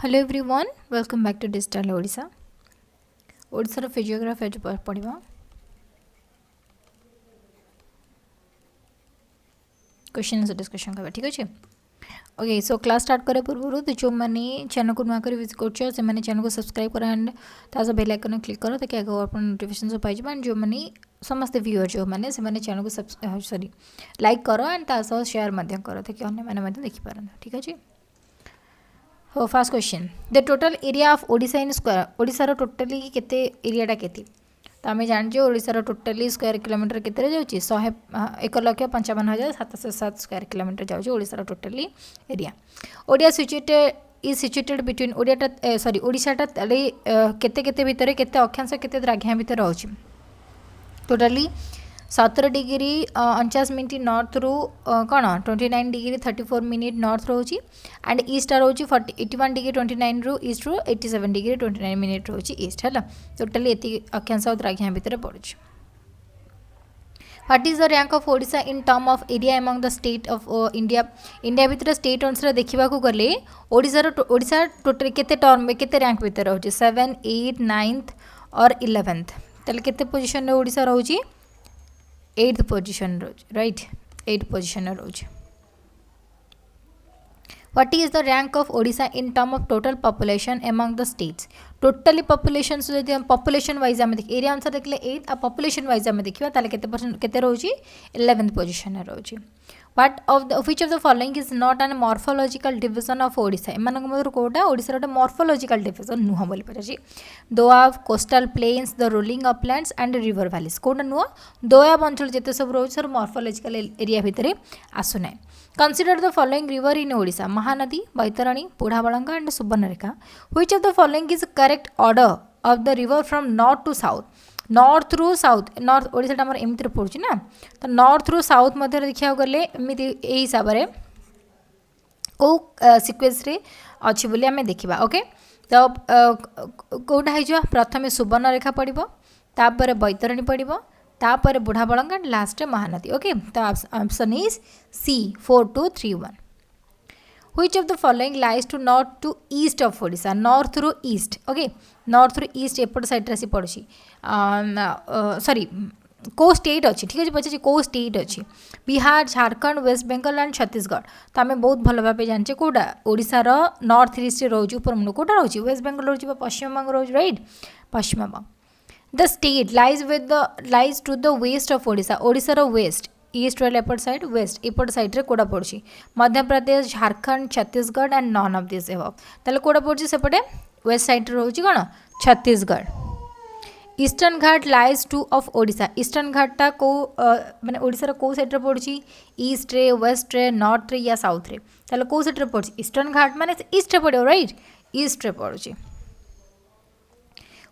Hello everyone welcome back to digital Odisha ओडिशार physiography आज पढ़ा क्वेश्चन डिस्कशन करवा ठीक अच्छे ओके सो क्लास स्टार्ट करे पूर्व तो जो मैंने चैनल को नुआ विजिट कर चैनल को सब्सक्राइब कर एंड ताकि बेल आइकन क्लिक कर ताकि आगे आप नोटिफिकेशन सब पाइज एंड जो मैंने समस्त व्यूअर जो मैंने चैनल को सॉरी लाइक कर एंड ताकि शेयर कर ताकि अन्य देखिपार ठीक अच्छे हो first question the total area of Odisha in square ओडिशार टोटली केते एरियाटा केते तो आम जाने ओडिशार टोटली स्क्वायर किलोमीटर केते जाऊँगी 1,55,707 स्क्वायर किलोमीटर जाऊँगी ओडिशार totally area Odia situated between ओडियाटा सॉरी ओडिशाटा केते केते भितर केते अक्षांश केते द्राघ्या भितर रहुछि टोटली 17 डिग्री 49 मिनिट नॉर्थ रु कौन 29 डिग्री 34 मिनिट नॉर्थ रोची एंड ईस्ट रोची 81 डिग्री 29 रु ईस्ट रु 87 डिग्री 29 मिनिट रोची ईस्ट है टोटाली ये अक्षांश और द्राघ्या भितर पड़ुछि what is the rank of Odisha in term of area among the state of India India भितर स्टेट अनुसार देखा गले ओडिशा टोटल केते टर्म केते रैंक भितर रोची 7 8 9th और 11th ताले केते पोजीशन रे ओडिशा रोची 8th पोजीशन रोज राइट 8th पोजीशन रोज what is the rank of Odisha in term of total population among the states totally population population wise आम देख एरिया अनुसार देखले 8 आ पॉपुलेशन वाइज आम देखा ताले केते परसेंट केते रोजी 11th पोजीशन रोजी what of the which of the following is not an morphological division of Odisha एमानक मधुर कोटा ओडिसा रे मॉर्फोलॉजिकल डिवीजन नुह बोली पछी Doab coastal plains the rolling uplands and river valleys कोटा नुह दोआब अंचल जेते सब रोज सर मॉर्फोलॉजिकल एरिया भितरे आसुनाय consider the following river in Odisha Mahanadi Baitarani Budhabalanga and Subarnarekha which of the following is correct order of the river from north to south north रु south north Odisha आम एमती पड़ुछि ना तो नॉर्थ रु साउथ मध्य देखा गले एमती यही हिसाब से कौ सिक्वेन्स रे अच्छी बोली आम देखा ओके तो कौटा हो प्रथम सुवर्णरेखा पड़ो तापर बैतरणी पड़ो तापर Budhabalanga and last Mahanadi okay तो option is C 4231 which of the following lies to north to east of Odisha north रु ईस्ट ओके नॉर्थ रु ईस्ट एपट साइड आसी पड़ी सॉरी को स्टेट अच्छी ठीक अच्छे पचार कौ स्टेट अच्छी बिहार झारखंड वेस्ट बेंगल एंड छत्तीसगढ़ तो आम बहुत भल भाव जाने कौटा ओडिशार नॉर्थ ईस्ट रोज उपरमुंड कौटा रोच वेस्ट बेंगल रोज पश्चिम बंग रोज right Paschim Banga the state lies to the west of Odisha ओडिशार वेस्ट ईस्ट रहा एपट साइड वेस्ट एपट साइड कौटा पड़ी Madhya Pradesh Jharkhand Chhattisgarh and none of this above ताले कौटा पड़ी सेपटे वेस्ट साइड रोचे कौन Chhattisgarh eastern Ghat lies two of Odisha eastern घाटा को माने ओडिशार को साइड पड़ी ईस्ट रे वेस्ट रे नॉर्थ रे या साउथ रे ताले को साइड पड़ी ईस्टर्न घाट माने ईस्ट रे पड़ो राइट ईस्ट रे पड़ी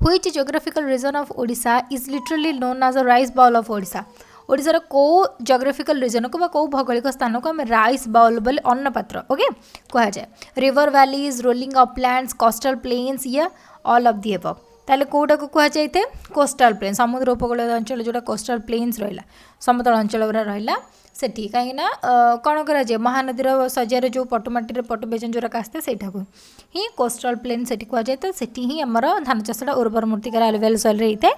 which geographical region of Odisha is literally known as a rice bowl of Odisha ओडिशार को जियोग्राफिकल रीजन को कौ भौगोलिक स्थान को आम राइस बाउल बोले अन्न पात्र ओके कह जाए river valleys rolling Uplands coastal planes या ऑल ऑफ दी एबव ताले कौटा को कह जाए कोस्टल प्लेन समुद्र उपकूल अंचल जोटा कोस्टल प्लेन्स रहा समतल अंचल गुरा रहा सेठी कहीं कौन कराए महानदीर सजार जो पटुमाटी पटुबेचन जोरा आसते सेठा को ही कोस्टल प्लेन से कह जाए तो सेठी ही आमर धान चाषटा उर्वर मृत्तिकार एलुवियल सॉइल रे होता है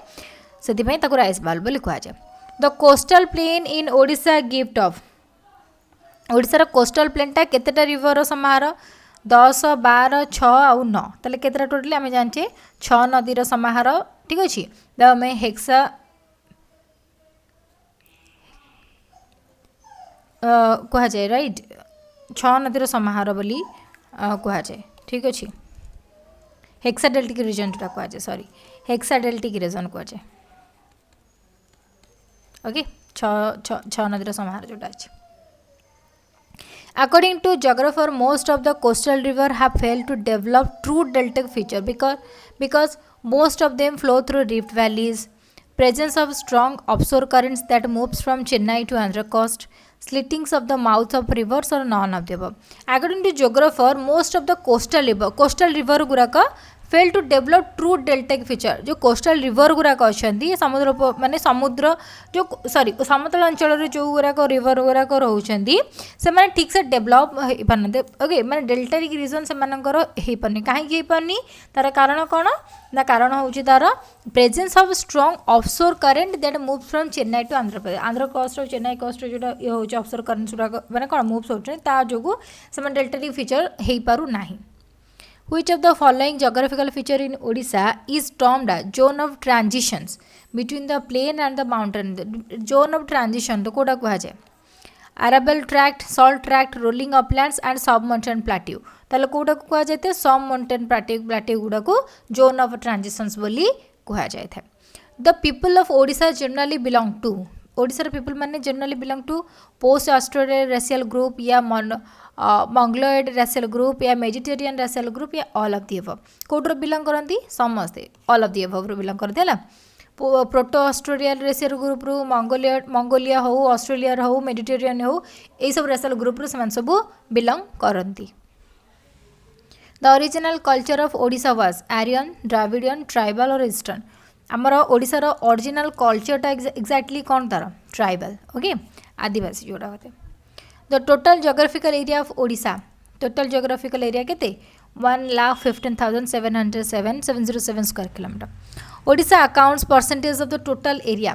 से राइस बाउल बोली कह जाए the coastal plain in Odisha gift of ओडिशार कोस्टल प्लेनटा केतेटा रिवर समाहार 10 12 6 आउ 9 ताले केतेटा टोटली आम जाने 6 नदीर समाहार ठीक अच्छे आम हेक्सा कह जाए राइट 6 नदीर समाहार बोली कह जाए ठीक अच्छे हेक्साडेल्टिक रीजन जोटा कह जाए सॉरी हेक्साडेल्टिक रीजन कह जाए ओके 6 नदीर समाहार जोटा अच्छे according to geographer most of the coastal river have failed to develop true deltic feature because most of them flow through rift valleys presence of strong offshore currents that moves from Chennai to Andhra coast slittings of the mouths of rivers or none of the above according to geographer most of the coastal river guraka fail to develop true deltaic feature जो coastal river गुड़ाक अच्छा समुद्र माने समुद्र जो sorry समतल अंचल जो गुड़ाक रिवर गुड़ाक रोचे से ठीक से डेभलप हो पारना ओके माने डेल्टाटिक रीजन से हो पारनी कहीं पारनी तार कारण कौन ना कारण हूँ तार presence of strong offshore current that move from Chennai to Andhra Pradesh Andhra coast Chennai coast जो ये हूँ ऑफशोर करेंट गुड़ाक मैंने कौन मूव्स होता जो से डेल्टाटिक फीचर हो पारू ना Which of the following geographical feature in Odisha is termed as zone of transitions between the plain and the mountain? The zone of transition तो कोड़ा कुहा जाए Arable tract, salt tract, rolling uplands and sub-mountain plateau. ताले कोड़ा कुहा जाते sub-mountain plateau गुड़ा को zone of transitions बोली कुहा जाए थे. The people of Odisha generally belong to ओडिशार पीपल माने generally belong to post Australian racial group या मंगलोइड रेशियल ग्रुप या मेडिटेरियन रेशियल ग्रुप या ऑल ऑफ दी अबव कोड्रो बिलोंग करंती समस्ते ऑल ऑफ दी अबव रो बिलोंग करते हला प्रोटो ऑस्ट्रेलियन रेशियल ग्रुप रो मंगोलिया हो ऑस्ट्रेलिया हो मेडिटेरियन हो ए सब रेशियल ग्रुप रो समान सब बिलोंग करंती the original culture of Odisha was Aryan Dravidian tribal और ईस्टर्न आमर ओडिशार ओरिजिनल कल्चरटा एक्जाक्टली कौन तार ट्राइबल ओके आदिवासी जोड़ा होते the total geographical area of Odisha total geographical area केते 1,15,707 square kilometre Odisha accounts percentage of the total area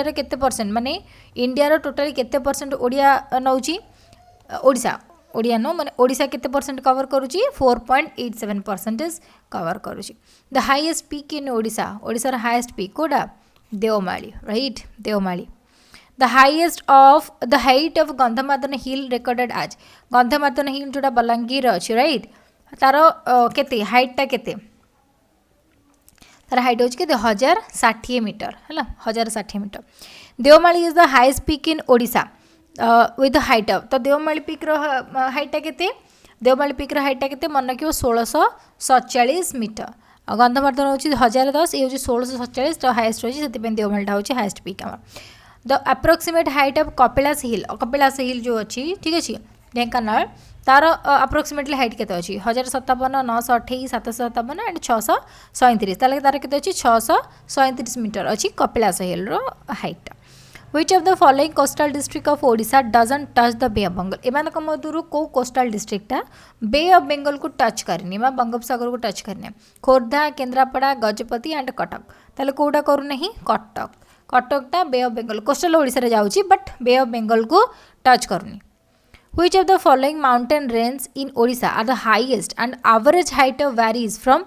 रे केते परसेंट माने इंडिया रो टोटली केते परसेंट ओडिया नौची ओडिशा ओडिया नो माने ओडिशा केते परसेंट कवर करूची 4.87% कवर करूची the highest peak in Odisha ओडिशार हाईएस्ट पीक कोडा Deomali right Deomali the height of Gandhamardan hill recorded आज गंधमादन हिल जोटा बलांगीर अच्छी राइट तार केते हाइटटा केते तार हाइट होची केते 1060 मीटर है 1060 metre Deomali is the highest peak in Odisha with height of तो देवमाली पीक हाइटा केते देवमाली पीक हाइटा केते मन रखियो 1647 मीटर गंधमार्दन होची 1010 ये होची 1647 तो हाईएस्ट होची सेति पे देवमालीटा होची हाईएस्ट पीक हमर the approximate height of Kapilas hill जो अच्छी ठीक अच्छे ढेंकानाल तार अप्रोक्सीमेटली हाइट केते अच्छी 1057 928 757 एंड 637 ताले तार केते अच्छी 637 मीटर अच्छी कपिलास हिल रो height Which of the following coastal district of Odisha doesn't touch the Bay of Bengal? एमान का मधुरु को coastal district bay of Bengal को टच करनी बा बंगोपसागर को टच करनी खोर्धा केन्द्रापड़ा गजपति एंड कटक ताले कोडा करू नहीं कटकटा bay of Bengal coastal Odisha रे जाउची बट बे ऑफ बेंगल को टच करनी Which of the following mountain range in Odisha are the highest and average height of varies from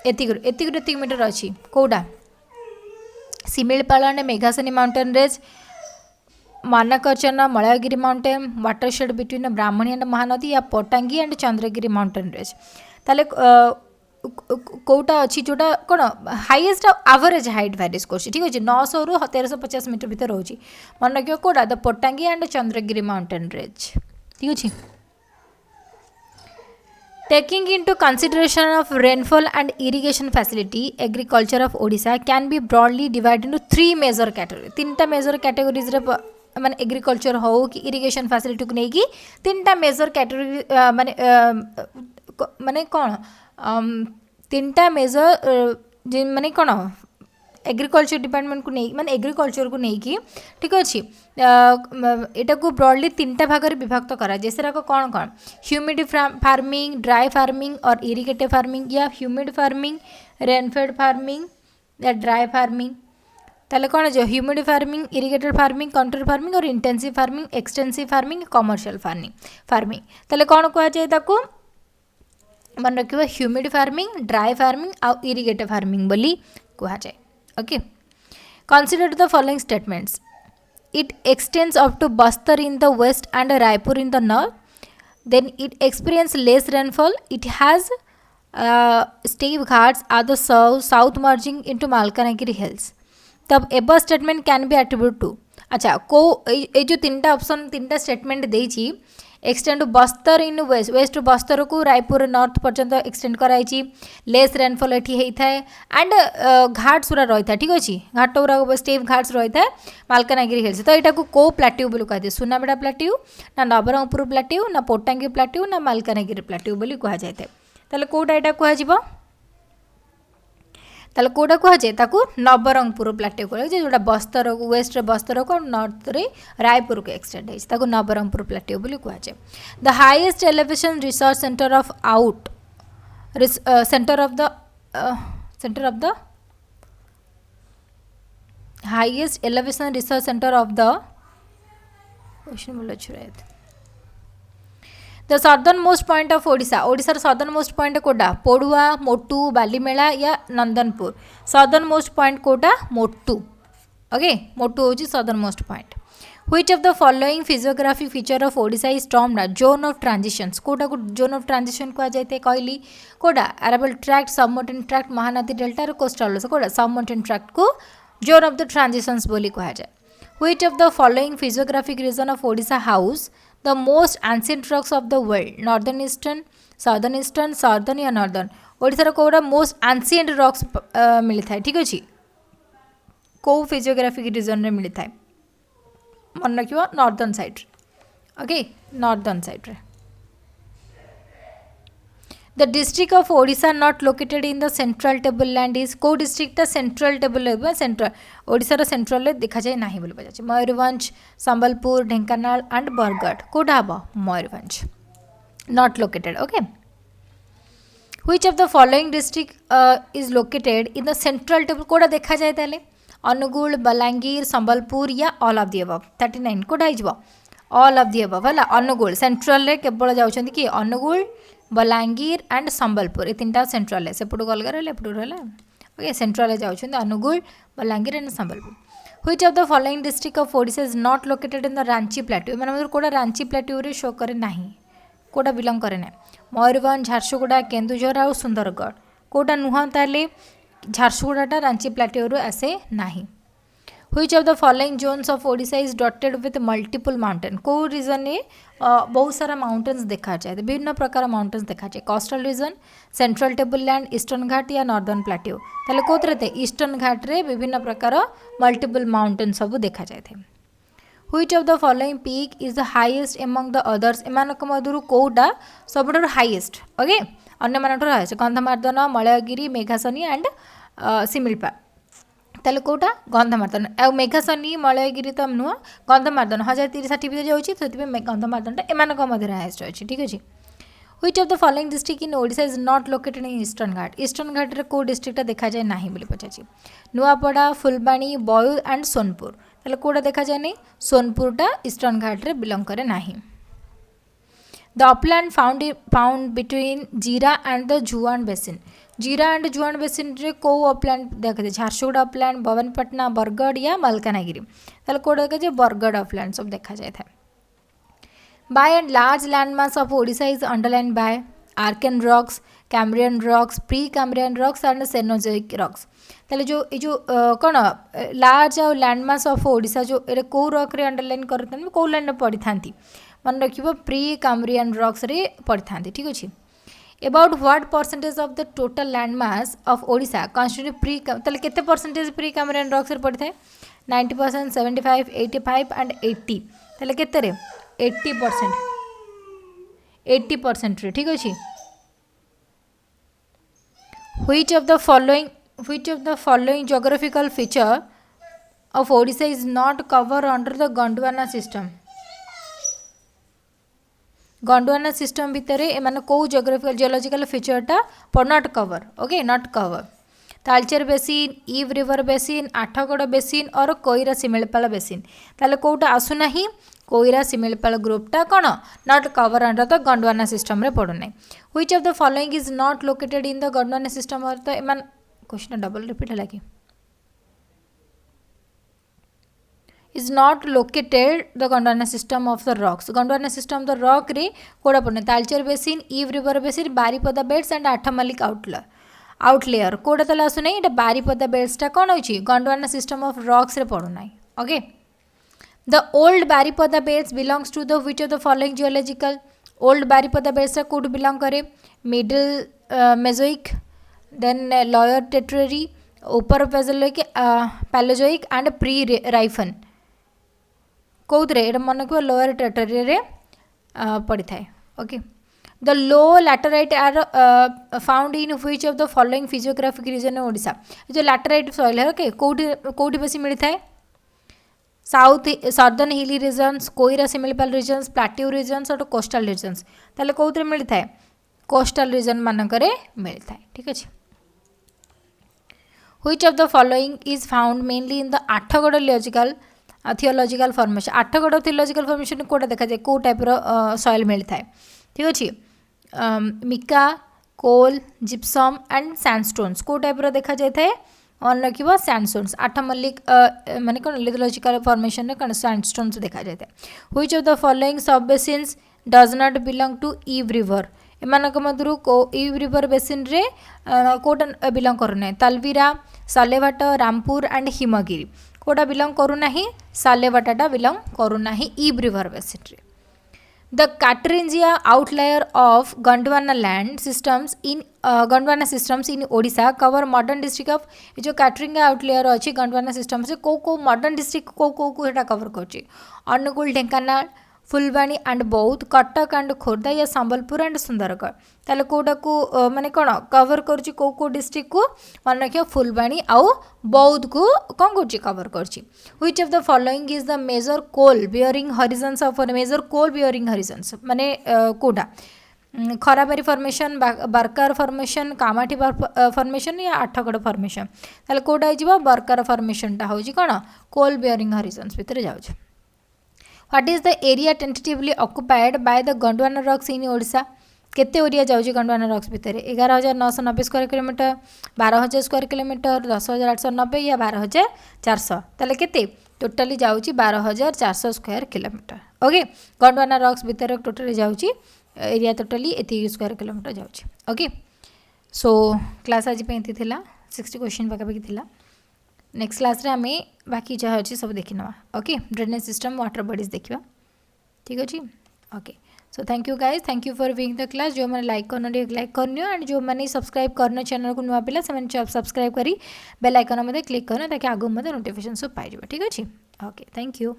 एतिक मीटर अच्छी कोडा Similipal and Meghasani mountain range मानकचना Malayagiri mountain watershed between Brahmani and Mahanadi या Patangi and Chandragiri mountain range ताले कोटा अच्छी जोटा कौन हाईएस्ट एवरेज हाइट भैरीज कर ठीक अच्छे 900 रु 1350 मीटर भितर रोचे मन रखिए कोटा the Patangi and Chandragiri mountain range ठीक अच्छे Taking into consideration of rainfall and irrigation facility, agriculture of Odisha can be broadly divided into three major categories. तीनटा major categories रे माने agriculture हो कि irrigation facility को नहीं कि तीनटा major category माने कौन तीनटा major माने कौन एग्रीकल्चर डिपार्टमेंट को नहीं माने एग्रीकल्चर को नहीं कि ठीक अच्छे एटा को ब्रॉडली तीनटा भाग में विभक्त करा जैसे कौन कौन ह्यूमिड फार्मिंग ड्राई फार्मिंग और इरिगेटेड फार्मिंग या ह्यूमिड फार्मिंग रेनफेड फार्मिंग या ड्राई फार्मिंग ताले कौन जो humid farming irrigated farming control farming और intensive farming extensive farming commercial farming ताले कौन कह जाए ताको मन रखियो ह्यूमिड फार्मिंग ड्राई फार्मिंग और इरिगेटेड फार्मिंग बोली कह जाए Okay. Consider the following statements. It extends up to Bastar in the west and Raipur in the north. Then it experiences less rainfall. It has steep ghats at the south merging into Malkanagiri hills. The above statement can be attributed to. अच्छा को ये जो तीनटा option तीनटा statement देछि extend Bastar in west to Bastar को Raipur north पर्यंत extend कराई लेस रेनफॉल एठी होता है एंड घाट्स पूरा रही है ठीक अच्छे घाट गुरा स्टेप घाट्स रही है मालकानगिरी हिल्स तो यहाँ को प्लाट्यू बोली कहते सुनाबेड़ा प्लाट्यू ना नवरंगपुर प्लाट्यू ना पोटांगी प्लाट्यू ना मालकानगिरी प्लाट्यू बोली कह जाए ताले कोटा यहाँ कह ताले कोडा कुहा जे ताकू नवरंगपुर प्लाटेओ कुहा जे जोटा बस्तर वेस्ट रे बस्तर को नॉर्थ रे रायपुर को एक्सटेंड है ताकू नवरंगपुर प्लाटेओ बोली कुहा जे the highest elevation research centre of out centre of the highest elevation research center of the the southern most point of Odisha Odisha southern most point कोडा पोडुआ मोटू बालीमेला या नंदनपुर southern most point कोडा मोटू okay मोटू होची southern most point which of the following physiographic feature of Odisha is termed a zone of transitions कोडा को zone of transition को जायते कहली कोडा arable tract submountain tract Mahanadi delta और coastal कोडा submountain tract को zone of the transitions बोली कहा जाए which of the following physiographic region of Odisha house the most ancient rocks of the world northern eastern southern या northern Odisha रो कोडा most ancient rocks मिली थाए ठीक अछि को physiographic region रे मिली थाए मन रखियो northern side okay northern side रे The district of Odisha not located in the central tableland is को district ता central table है central ओडिसा रो central ले देखा जाए नहीं बोल पाजा मयूरभंज संबलपुर ढेंकानाल and बरगढ़ कोडा हबो Mayurbhanj not located okay which of the following district is located in the central table कोडा देखा जाए ताले अनुगुल बलांगीर संबलपुर या all of the above 39 कोडा हिजबो all of the above हला अनुगुल central ले केवल जाउछंती कि अनुगुल बलांगीर एंड संबलपुर ये तीनटा सेंट्रल है सेपटू अलग रहा एपटू रहा ओके सेंट्रल जाऊँ Angul Balangir and Sambalpur which of the following district of Odisha is not located in the Ranchi plateau मैंने कोड़ा रांची प्लेट्यू रे शो करे ना कोड़ा बिलंग करे ना मयूरभंज झारसुगुड़ा केन्दुझर और सुंदरगढ़ कोड़ा नुह ताले झारसुगुड़ाटा रांची प्लेट्यू रू आसे ना which of the following zones of Odisha is dotted with multiple mountain को रीजन ने बहुत सारा माउंटेन्स देखा जाए विभिन्न प्रकार माउंटेन्स देखा जाए coastal region central table land eastern ghat या नॉर्दर्न प्लेट्यू ताले कोथरे थे ईस्टर्न घाट रे विभिन्न प्रकार मल्टीपल माउंटेन सब देखा जाए थे which of the following peak is the highest among the others एमानक मधुरु कोडा सबडर हाईएस्ट ओके अन्य मानटर हाईएस्ट गंधमार्दन मलयगिरी मेघासनी एंड सिमिलपा ताले कोटा गंधमार्दन आ मेघासनी मलयगिरी तो नुह गंधमार्दन 1030 भी जाऊँगी से गंधमार्दनटा एमानक मध्य हाईएस्ट अच्छी ठीक अच्छे which of the following district in Odisha is not located in eastern ghat eastern ghat रे को डिस्ट्रिक्ट देखा जाए ना बोली पचार नुआपड़ा फुलबाणी बौद्ध एंड सोनपुर ताले कोटा देखा जाए नहीं सोनपुरटा ईस्टर्न घाट रे बिलोंग करे नाही The upland found between Jira and the Juan basin जीरा एंड जुआन बेसिन रे को अपलैंड देखते झारसुगुड़ा अपलैंड भवनपटना बरगढ़ या मलकानगिरी ताले कोड देखा बरगढ़ अपलैंड सब देखा जाए था by and large landmass of Odisha is underline by Archaean rocks Cambrian rocks pre Cambrian rocks and Cenozoic rocks ताले जो कौन लार्ज और लैंडमास ऑफ ओडिशा जो ए को रॉक रे अंडरलाइन करते को लैंड पड़ी था मन रखिबो प्री कैम्ब्रियन रॉक्स रे पड़ी था ठीक अच्छे about what percentage of the total land mass of Odisha constitute pre ताले केते percentage pre Cambrian rocks रे पड़ता है 90% 75 85 and 80 ताले केते रे 80% रे ठीक अछि which of the following geographical feature of Odisha is not covered under the Gondwana system Gondwana system भितर एमाने को जियोग्राफिकल जियोलॉजिकल फीचरटा पर not cover okay not cover Talcher basin Ib river basin Athgarh basin और कोईरा सिमिलपाल बेसिन ताले कोटा आसुना ही कोईरा सिमिलपाल ग्रुपटा कौन not cover under the Gondwana system रे पड़ुना which of the following is not located in the Gondwana system और तो एमान क्वेश्चन डबल रिपीट है कि is not located the Gondwana system of the rocks Gondwana system the rock रे कोड़ा पड़ने Talcher basin Ib river basin Baripada belts and Athmallik outlier कोड़ा तला आसुना ये बारीपदा बेल्ट्सटा कौन होची गोंडवाना सिस्टम ऑफ रॉक्स रे पड़ुना okay the old Baripada belts belongs to the which of the following geological old Baripada belts कोड बिलोंग करे middle Mesozoic then lower tertiary ऊपर पैलोजोइक एंड प्री राइफन कौदरे मन को लोअर टेरिटरी रे पड़ी थाए okay the low laterite are found in which of the following physiographic region in Odisha जो लैटेराइट सॉइल है ओके कोठी बेसी मिलता है south southern hilly reasons कोईरा Similipal reasons plateau reasons और कोस्टल रिजन्स ताले कोथरे मिलता है कोस्टल रिजन मानकरे मिलता है ठीक अच्छे which of the following is found mainly in the Athgarh geological theological formation Athgarh theological formation कोटा देखा जाए को टाइप सॉइल मिलता है ठीक अच्छे mica coal gypsum and sandstones को टाइप देखा जाए ऑन रखिबो सैंडस्टोन्स आठ मल्लिक माने कोन लिथोलॉजिकल फॉर्मेशन ने कोन सैंडस्टोन्स देखा जाए which of the following sub basins does not belong to Ib river एमानक मधुरु को ईव रिवर बेसिन रे कोटा बिलोंग करना तालवीरा सालेभाट रामपुर एंड हिमगिरी कोटा बिलोंग करूना सालेभाटा बिलोंग करूना ईव रिवर बेसिन रे the Kathringia outlier of Gondwana land systems in Gondwana systems in Odisha cover modern district of जो काटरिंजिया आउटलायर अच्छी गंडवाना सिस्टम्स को मॉडर्न डिस्ट्रिक्ट को कवर कर अनुगुल ढेंकानाल फुलवाणी एंड बौद्ध कटक एंड खोर्धा या संबलपुर एंड सुंदरगढ़ ताले कोटा को माने कौन कवर कर को डिस्ट्रिक्ट को मन रखियो फुलवाणी आउ बौद्ध को कौन कर कवर कर which of the following is the major coal bearing horizons of major coal bearing horizons माने Kota Kharabari formation Barakar formation Kamthi formation या आठगड़ फॉर्मेशन ताले कोटा हो बरकार फॉर्मेशनटा हूँ कौन कोल बियरिंग हॉरिजन्स भितर जाऊँ what is the area tentatively occupied by the Gondwana rocks in Odisha केते area जाऊँगी गंडवाना रॉक्स भितर 11,990 स्क्वायर किलोमीटर 12,000 स्क्वायर किलोमीटर 10,890 या 12,400 ताले केते टोटाली जाऊँगी 12,400 स्क्वायर किलोमीटर ओके गंडवाना रॉक्स भितर टोटाली जाऊँगी एरिया टोटाली एति स्क्वायर किलोमीटर जाऊँगी ओके सो क्लास आज पे 60 क्वेश्चन पाखापाखि थिला नेक्स्ट क्लास रे आमे बाकी जहाँ अच्छी सब देखी नवा okay drainage system water bodies देखा ठीक अच्छे okay so thank you guys thank you for viewing the class जो मैंने लाइक करना लाइक करनी एंड जो मैंने सब्सक्राइब करना चैनल को नुआ पिला से सब्सक्राइब करी बेल आइकन क्लिक करना ताकि आगू नोटिफिकेशन सब पाई ठीक अच्छे ओके थैंक यू।